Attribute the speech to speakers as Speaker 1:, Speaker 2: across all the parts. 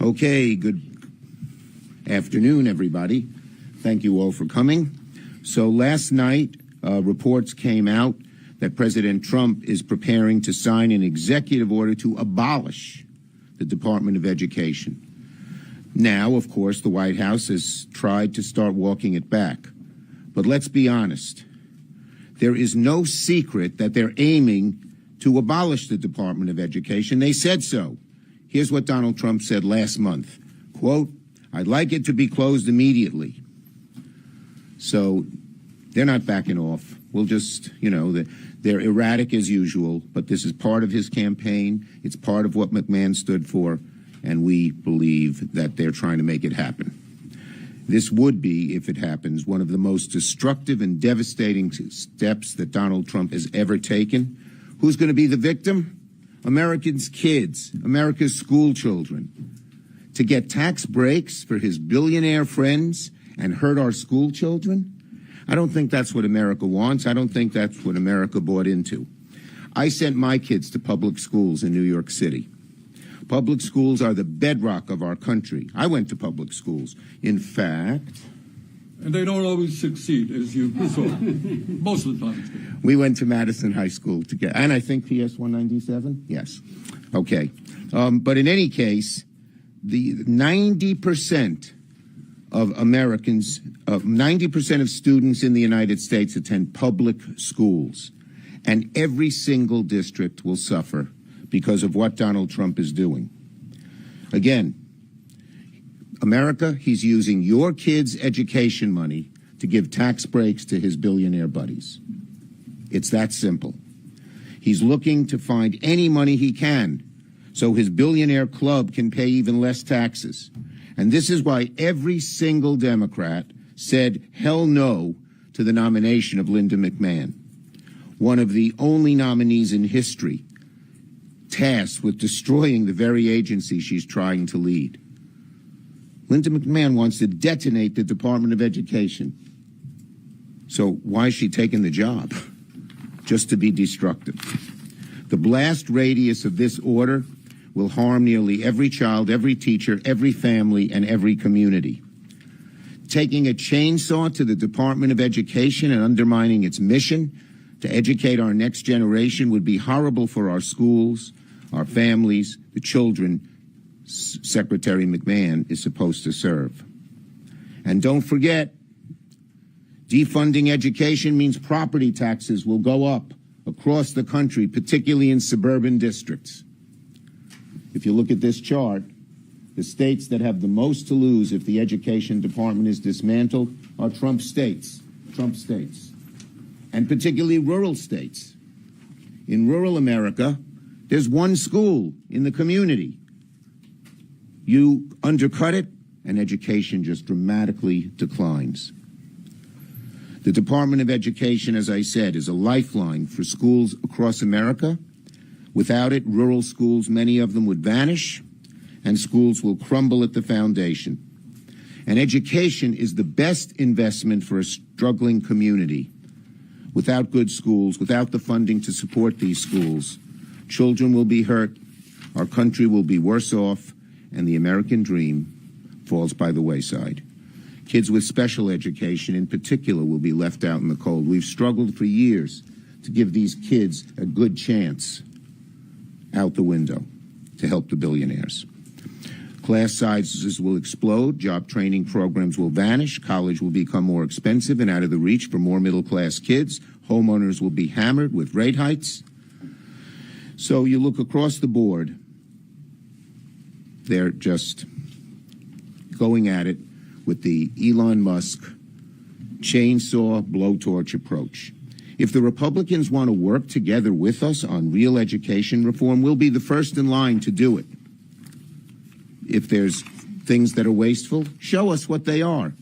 Speaker 1: Okay, good afternoon, everybody. Thank you all for coming. So last night, reports came out that President Trump is preparing to sign an executive order to abolish the Department of Education. Now, of course, the White House has tried to start walking it back. But let's be honest. There is no secret that they're aiming to abolish the Department of Education. They said so. Here's what Donald Trump said last month. Quote, "I'd like it to be closed immediately." So they're not backing off. We'll just, they're erratic as usual, but this is part of his campaign. It's part of what McMahon stood for, and we believe that they're trying to make it happen. This would be, if it happens, one of the most destructive and devastating steps that Donald Trump has ever taken. Who's going to be the victim? Americans' kids, America's school children. To get tax breaks for his billionaire friends and hurt our school children? I don't think that's what America wants. I don't think that's what America bought into. I sent my kids to public schools in New York City. Public schools are the bedrock of our country. I went to public schools. In fact...
Speaker 2: And they don't always succeed, as you saw. Most of the time.
Speaker 1: We went to Madison High School together. And I think PS 197? Yes. Okay. But in any case, the 90% of Americans, 90% of students in the United States attend public schools. And every single district will suffer because of what Donald Trump is doing. Again, America, he's using your kids' education money to give tax breaks to his billionaire buddies. It's that simple. He's looking to find any money he can so his billionaire club can pay even less taxes. And this is why every single Democrat said hell no to the nomination of Linda McMahon, one of the only nominees in history tasked with destroying the very agency she's trying to lead. Linda McMahon wants to detonate the Department of Education. So why is she taking the job? Just to be destructive. The blast radius of this order will harm nearly every child, every teacher, every family, and every community. Taking a chainsaw to the Department of Education and undermining its mission to educate our next generation would be horrible for our schools, our families, the children Secretary McMahon is supposed to serve. And don't forget, defunding education means property taxes will go up across the country, particularly in suburban districts. If you look at this chart, the states that have the most to lose if the education department is dismantled are Trump states, and particularly rural states. In rural America, there's one school in the community. You undercut it, and education just dramatically declines. The Department of Education, as I said, is a lifeline for schools across America. Without it, rural schools, many of them would vanish, and schools will crumble at the foundation. And education is the best investment for a struggling community. Without good schools, without the funding to support these schools, children will be hurt, our country will be worse off, and the American dream falls by the wayside. Kids with special education in particular will be left out in the cold. We've struggled for years to give these kids a good chance out the window to help the billionaires. Class sizes will explode, job training programs will vanish, college will become more expensive and out of the reach for more middle-class kids, homeowners will be hammered with rate hikes. So you look across the board, they're just going at it with the Elon Musk chainsaw blowtorch approach. If the Republicans want to work together with us on real education reform, we'll be the first in line to do it. If there's things that are wasteful, show us what they are.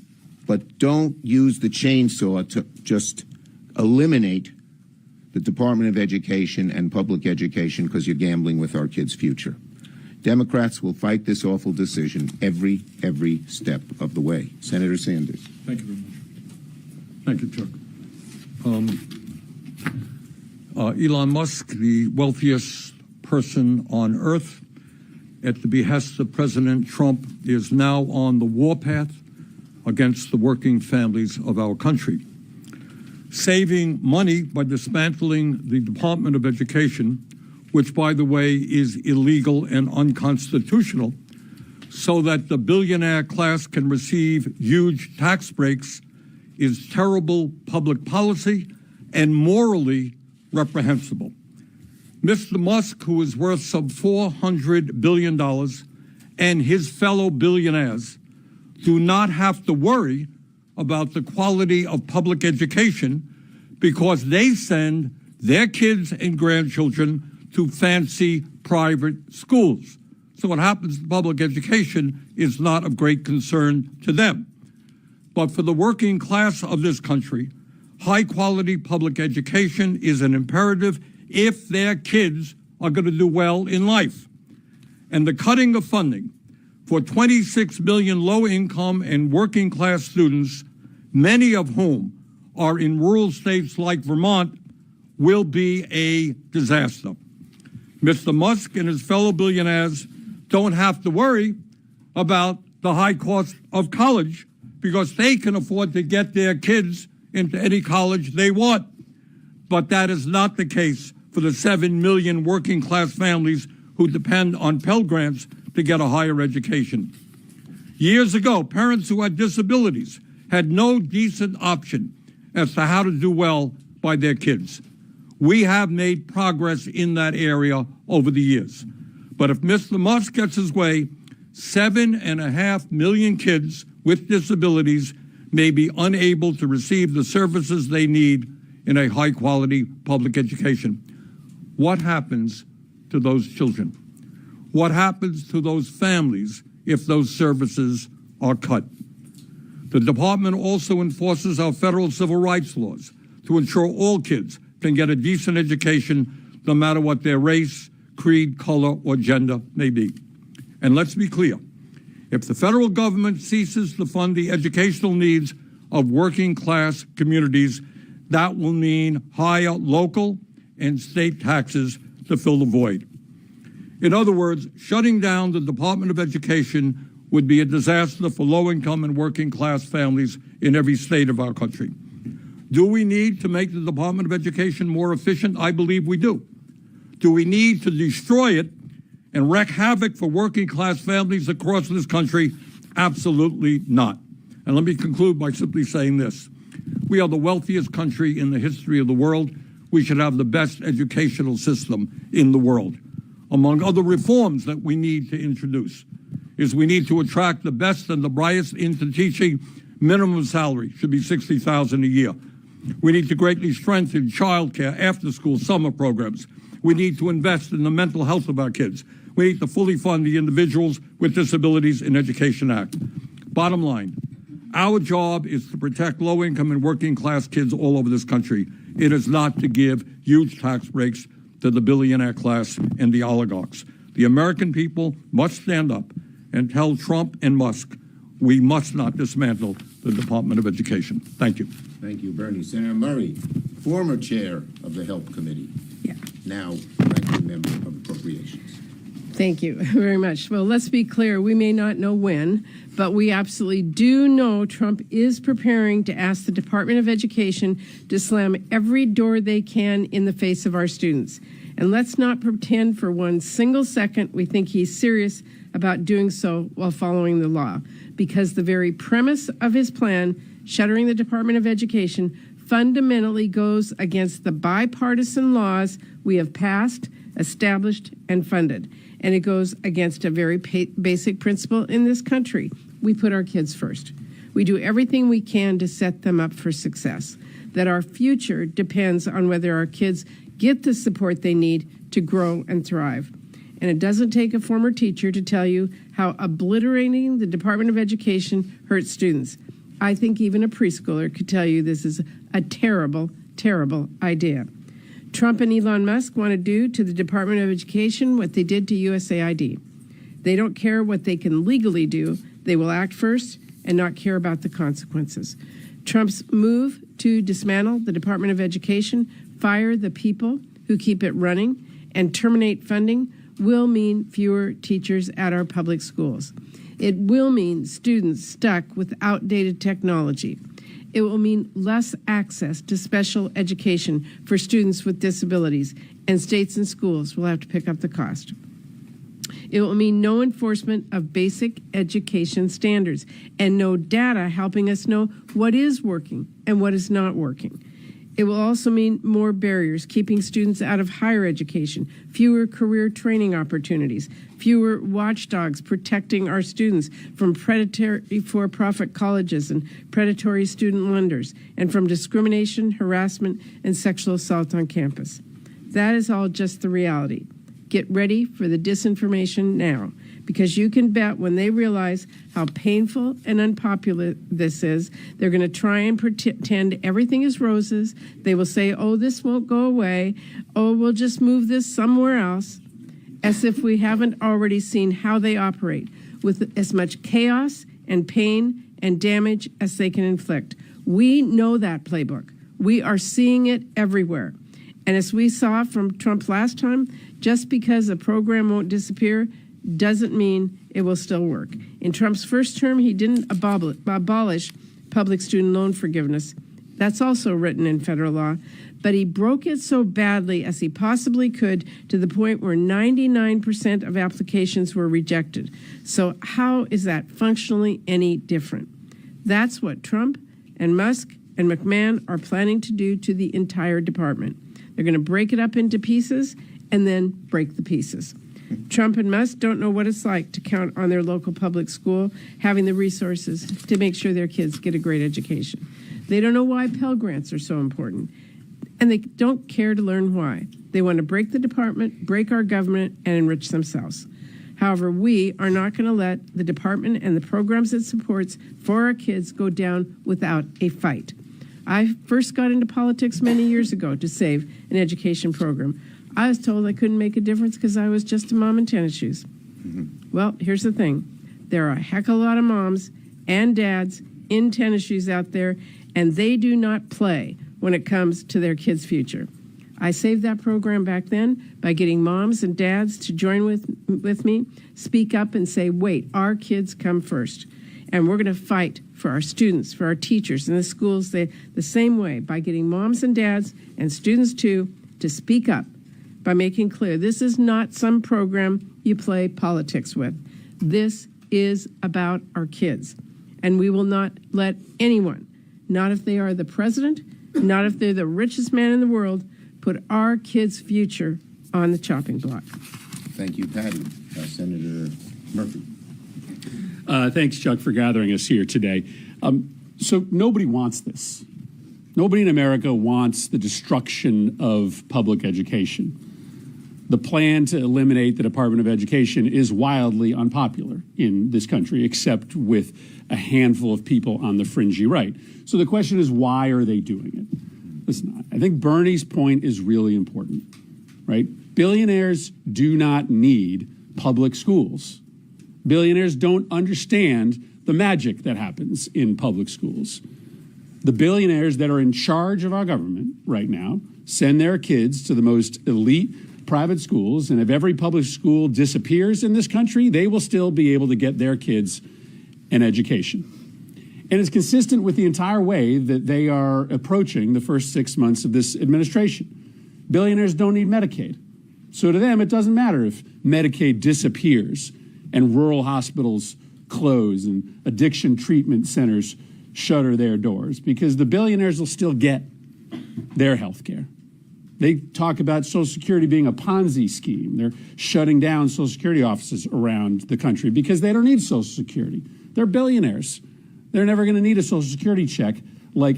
Speaker 1: But don't use the chainsaw to just eliminate the Department of Education and public education because you're gambling with our kids' future. Democrats will fight this awful decision every step of the way. Senator Sanders.
Speaker 2: Thank you very much. Thank you, Chuck. Elon Musk, the wealthiest person on Earth, at the behest of President Trump, is now on the warpath against the working families of our country. Saving money by dismantling the Department of Education, which, by the way, is illegal and unconstitutional, so that the billionaire class can receive huge tax breaks, is terrible public policy and morally reprehensible. Mr. Musk, who is worth some $400 billion, and his fellow billionaires do not have to worry about the quality of public education because they send their kids and grandchildren to fancy private schools. So what happens to public education is not of great concern to them. But for the working class of this country, high-quality public education is an imperative if their kids are going to do well in life. And the cutting of funding for 26 million low-income and working-class students, many of whom are in rural states like Vermont, will be a disaster. Mr. Musk and his fellow billionaires don't have to worry about the high cost of college because they can afford to get their kids into any college they want. But that is not the case for the 7 million working-class families who depend on Pell Grants to get a higher education. Years ago, parents who had disabilities had no decent option as to how to do well by their kids. We have made progress in that area over the years. But if Mr. Musk gets his way, 7.5 million kids with disabilities may be unable to receive the services they need in a high-quality public education. What happens to those children? What happens to those families if those services are cut? The department also enforces our federal civil rights laws to ensure all kids can get a decent education no matter what their race, creed, color, or gender may be. And let's be clear, if the federal government ceases to fund the educational needs of working class communities, that will mean higher local and state taxes to fill the void. In other words, shutting down the Department of Education would be a disaster for low-income and working-class families in every state of our country. Do we need to make the Department of Education more efficient? I believe we do. Do we need to destroy it and wreak havoc for working-class families across this country? Absolutely not. And let me conclude by simply saying this. We are the wealthiest country in the history of the world. We should have the best educational system in the world. Among other reforms that we need to introduce is we need to attract the best and the brightest into teaching. Minimum salary should be $60,000 a year. We need to greatly strengthen childcare, after-school summer programs. We need to invest in the mental health of our kids. We need to fully fund the Individuals with Disabilities in Education Act. Bottom line, our job is to protect low-income and working-class kids all over this country. It is not to give huge tax breaks to the billionaire class and the oligarchs. The American people must stand up and tell Trump and Musk, we must not dismantle the Department of Education. Thank you.
Speaker 1: Thank you, Bernie. Senator Murray, former chair of the Health Committee, now ranking member of Appropriations.
Speaker 3: Thank you very much. Well, let's be clear. We may not know when, but we absolutely do know Trump is preparing to ask the Department of Education to slam every door they can in the face of our students. And let's not pretend for one single second we think he's serious about doing so while following the law, because the very premise of his plan, shuttering the Department of Education, fundamentally goes against the bipartisan laws we have passed, established, and funded. And it goes against a very basic principle in this country. We put our kids first. We do everything we can to set them up for success, that our future depends on whether our kids get the support they need to grow and thrive. And it doesn't take a former teacher to tell you how obliterating the Department of Education hurts students. I think even a preschooler could tell you this is a terrible, terrible idea. Trump and Elon Musk want to do to the Department of Education what they did to USAID. They don't care what they can legally do. They will act first and not care about the consequences. Trump's move to dismantle the Department of Education, fire the people who keep it running, and terminate funding will mean fewer teachers at our public schools. It will mean students stuck with outdated technology. It will mean less access to special education for students with disabilities, and states and schools will have to pick up the cost. It will mean no enforcement of basic education standards and no data helping us know what is working and what is not working. It will also mean more barriers keeping students out of higher education, fewer career training opportunities, fewer watchdogs protecting our students from predatory for-profit colleges and predatory student lenders, and from discrimination, harassment, and sexual assault on campus. That is all just the reality. Get ready for the disinformation now, because you can bet when they realize how painful and unpopular this is, they're going to try and pretend everything is roses. They will say, oh, this won't go away. Oh, we'll just move this somewhere else, as if we haven't already seen how they operate, with as much chaos and pain and damage as they can inflict. We know that playbook. We are seeing it everywhere. And as we saw from Trump last time, just because a program won't disappear doesn't mean it will still work. In Trump's first term, he didn't abolish public student loan forgiveness. That's also written in federal law. But he broke it so badly as he possibly could, to the point where 99% of applications were rejected. So how is that functionally any different? That's what Trump and Musk and McMahon are planning to do to the entire department. They're going to break it up into pieces and then break the pieces. Trump and Musk don't know what it's like to count on their local public school having the resources to make sure their kids get a great education. They don't know why Pell Grants are so important, and they don't care to learn why. They want to break the department, break our government, and enrich themselves. However, we are not going to let the department and the programs it supports for our kids go down without a fight. I first got into politics many years ago to save an education program. I was told I couldn't make a difference because I was just a mom in tennis shoes. Well, here's the thing. There are a heck of a lot of moms and dads in tennis shoes out there, and they do not play when it comes to their kids' future. I saved that program back then by getting moms and dads to join with me, speak up and say, wait, our kids come first. And we're going to fight for our students, for our teachers, and the schools the same way, by getting moms and dads and students too to speak up, by making clear this is not some program you play politics with. This is about our kids. And we will not let anyone, not if they are the president, not if they're the richest man in the world, put our kids' future on the chopping block.
Speaker 1: Thank you, Patty. Senator Murphy.
Speaker 4: Thanks, Chuck, for gathering us here today. So nobody wants this. Nobody in America wants the destruction of public education. The plan to eliminate the Department of Education is wildly unpopular in this country, except with a handful of people on the fringy right. So the question is, why are they doing it? Listen, I think Bernie's point is really important, right? Billionaires do not need public schools. Billionaires don't understand the magic that happens in public schools. The billionaires that are in charge of our government right now send their kids to the most elite private schools, and if every public school disappears in this country, they will still be able to get their kids an education. And it's consistent with the entire way that they are approaching the first 6 months of this administration. Billionaires don't need Medicaid. So to them, it doesn't matter if Medicaid disappears and rural hospitals close and addiction treatment centers shutter their doors, because the billionaires will still get their health care. They talk about Social Security being a Ponzi scheme. They're shutting down Social Security offices around the country because they don't need Social Security. They're billionaires. They're never going to need a Social Security check like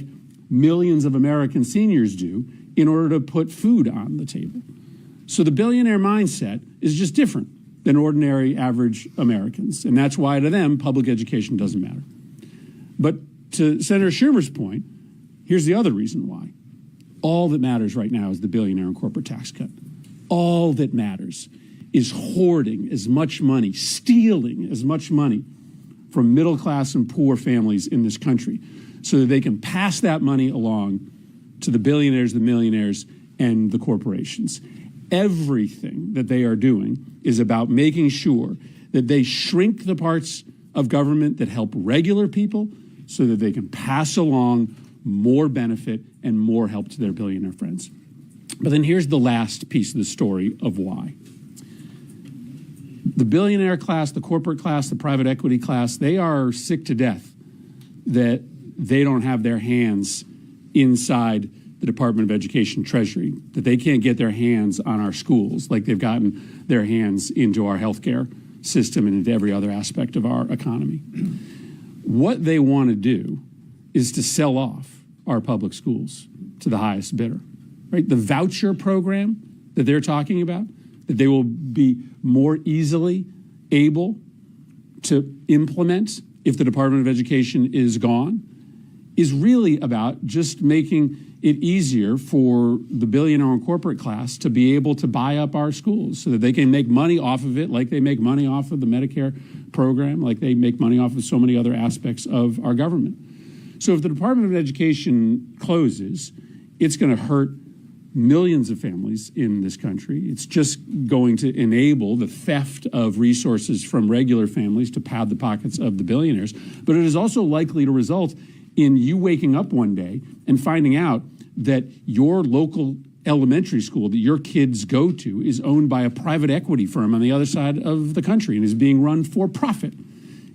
Speaker 4: millions of American seniors do in order to put food on the table. So the billionaire mindset is just different than ordinary average Americans. And that's why to them, public education doesn't matter. But to Senator Schumer's point, here's the other reason why. All that matters right now is the billionaire and corporate tax cut. All that matters is hoarding as much money, stealing as much money from middle class and poor families in this country so that they can pass that money along to the billionaires, the millionaires, and the corporations. Everything that they are doing is about making sure that they shrink the parts of government that help regular people so that they can pass along more benefit and more help to their billionaire friends. But then here's the last piece of the story of why. The billionaire class, the corporate class, the private equity class, they are sick to death that they don't have their hands inside the Department of Education Treasury, that they can't get their hands on our schools like they've gotten their hands into our healthcare system and into every other aspect of our economy. What they want to do is to sell off our public schools to the highest bidder, right? The voucher program that they're talking about, that they will be more easily able to implement if the Department of Education is gone, is really about just making it easier for the billionaire and corporate class to be able to buy up our schools so that they can make money off of it, like they make money off of the Medicare program, like they make money off of so many other aspects of our government. So if the Department of Education closes, it's going to hurt millions of families in this country. It's just going to enable the theft of resources from regular families to pad the pockets of the billionaires. But it is also likely to result in you waking up one day and finding out that your local elementary school that your kids go to is owned by a private equity firm on the other side of the country and is being run for profit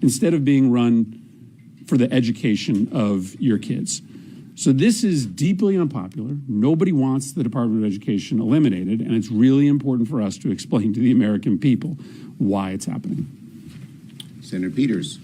Speaker 4: instead of being run for the education of your kids. So this is deeply unpopular. Nobody wants the Department of Education eliminated, and it's really important for us to explain to the American people why it's happening.
Speaker 1: Senator Peters.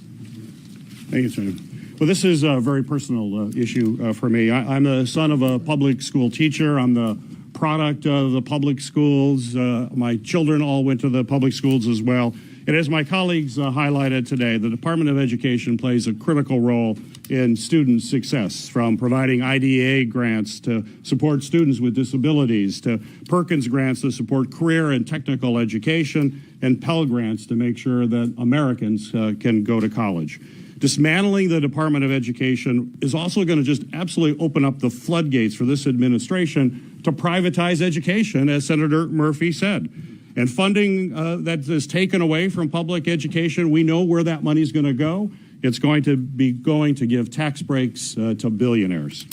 Speaker 5: Thank you, Senator. Well, this is a very personal issue for me. I'm the son of a public school teacher. I'm the product of the public schools. My children all went to the public schools as well. And as my colleagues highlighted today, the Department of Education plays a critical role in student success, from providing IDEA grants to support students with disabilities, to Perkins grants to support career and technical education, and Pell grants to make sure that Americans can go to college. Dismantling the Department of Education is also going to just absolutely open up the floodgates for this administration to privatize education, as Senator Murphy said. And funding that is taken away from public education, we know where that money is going to go. It's going to give tax breaks to billionaires.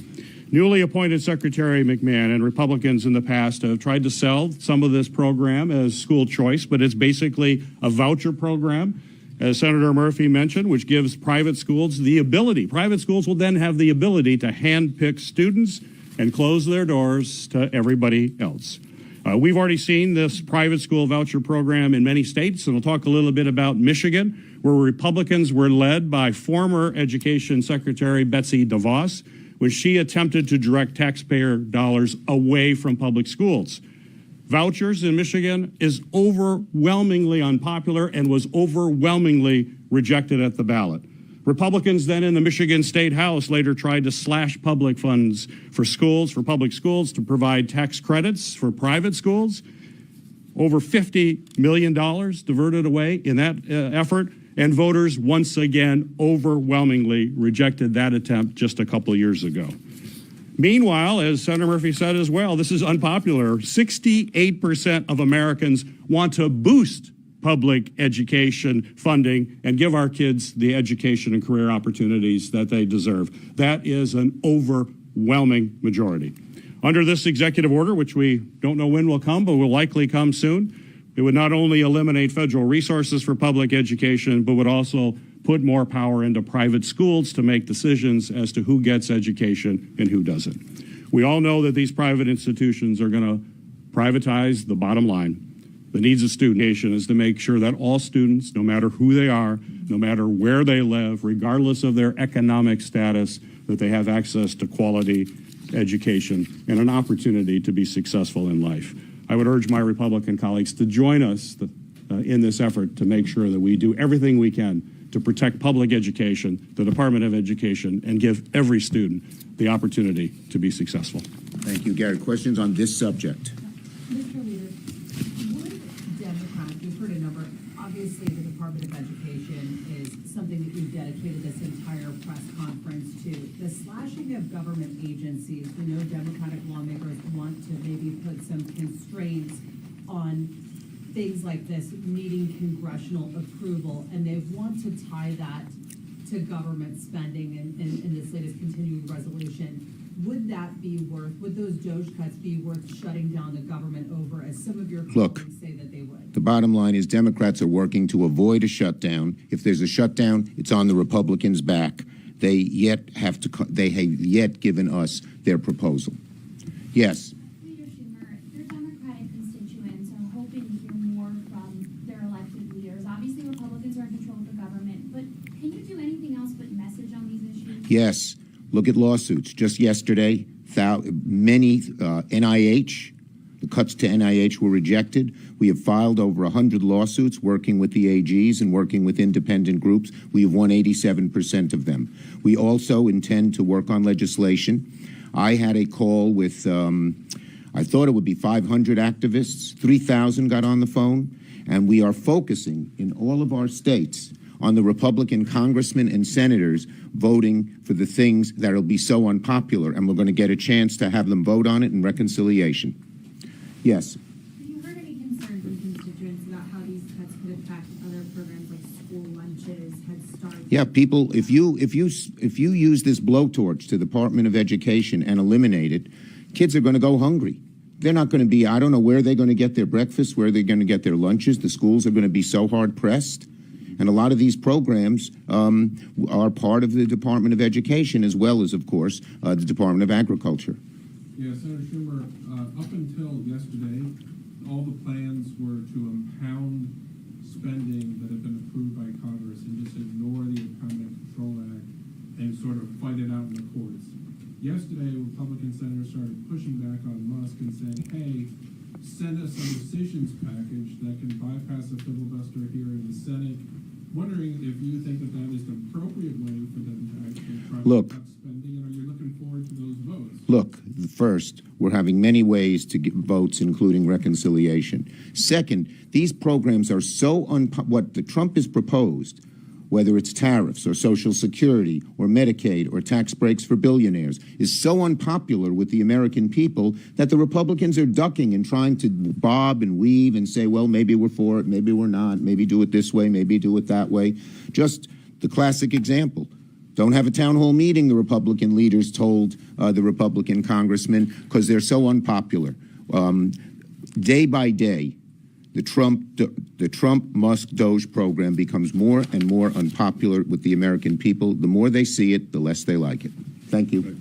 Speaker 5: Newly appointed Secretary McMahon and Republicans in the past have tried to sell some of this program as school choice, but it's basically a voucher program, as Senator Murphy mentioned, which gives private schools private schools will then have the ability to handpick students and close their doors to everybody else. We've already seen this private school voucher program in many states, and we'll talk a little bit about Michigan, where Republicans were led by former Education Secretary Betsy DeVos, when she attempted to direct taxpayer dollars away from public schools. Vouchers in Michigan is overwhelmingly unpopular and was overwhelmingly rejected at the ballot. Republicans then in the Michigan State House later tried to slash public funds for public schools, to provide tax credits for private schools. Over $50 million diverted away in that effort, and voters once again overwhelmingly rejected that attempt just a couple of years ago. Meanwhile, as Senator Murphy said as well, this is unpopular. 68% of Americans want to boost public education funding and give our kids the education and career opportunities that they deserve. That is an overwhelming majority. Under this executive order, which we don't know when will come, but will likely come soon, it would not only eliminate federal resources for public education, but would also put more power into private schools to make decisions as to who gets education and who doesn't. We all know that these private institutions are going to privatize the bottom line. The needs of student education is to make sure that all students, no matter who they are, no matter where they live, regardless of their economic status, that they have access to quality education and an opportunity to be successful in life. I would urge my Republican colleagues to join us in this effort to make sure that we do everything we can to protect public education, the Department of Education, and give every student the opportunity to be successful.
Speaker 1: Thank you, Gary. Questions on this subject?
Speaker 6: Mr. Leader, would Democrats, you've heard a number, obviously the Department of Education is something that you've dedicated this entire press conference to. The slashing of government agencies, we know Democratic lawmakers want to maybe put some constraints on things like this needing congressional approval, and they want to tie that to government spending in this latest continuing resolution. Would those DOGE cuts be worth shutting down the government over, as some of your colleagues say that they would?
Speaker 1: The bottom line is Democrats are working to avoid a shutdown. If there's a shutdown, it's on the Republicans' back. They have yet given us their proposal. Yes.
Speaker 7: Leader Schumer, your Democratic constituents are hoping to hear more from their elected leaders. Obviously, Republicans are in control of the government, but can you do anything else but message on these issues?
Speaker 1: Yes. Look at lawsuits. Just yesterday, many NIH, the cuts to NIH were rejected. We have filed over 100 lawsuits working with the AGs and working with independent groups. We have won 87% of them. We also intend to work on legislation. I had a call with, I thought it would be 500 activists. 3,000 got on the phone. And we are focusing in all of our states on the Republican congressmen and senators voting for the things that will be so unpopular, and we're going to get a chance to have them vote on it in reconciliation. Yes.
Speaker 8: Have you heard any concerns from constituents about how these cuts could impact other programs like school lunches, Head Start?
Speaker 1: Yeah, people, if you use this blowtorch to the Department of Education and eliminate it, kids are going to go hungry. They're not going to be, I don't know where they're going to get their breakfast, where they're going to get their lunches. The schools are going to be so hard pressed. And a lot of these programs are part of the Department of Education, as well as, of course, the Department of Agriculture.
Speaker 9: Yeah, Senator Schumer, up until yesterday, all the plans were to impound spending that had been approved by Congress and just ignore the Economic Control Act and sort of fight it out in the courts. Yesterday, Republican senators started pushing back on Musk and saying, hey, send us a decisions package that can bypass a filibuster here in the Senate. Wondering if you think that that is the appropriate way for them to actually try to cut spending, and are you looking forward to those votes?
Speaker 1: Look, first, we're having many ways to get votes, including reconciliation. Second, these programs are so what the Trump has proposed, whether it's tariffs or Social Security or Medicaid or tax breaks for billionaires, is so unpopular with the American people that the Republicans are ducking and trying to bob and weave and say, well, maybe we're for it, maybe we're not, maybe do it this way, maybe do it that way. Just the classic example. Don't have a town hall meeting, the Republican leaders told the Republican congressmen, because they're so unpopular. Day by day, the Trump-Musk DOGE program becomes more and more unpopular with the American people. The more they see it, the less they like it. Thank you.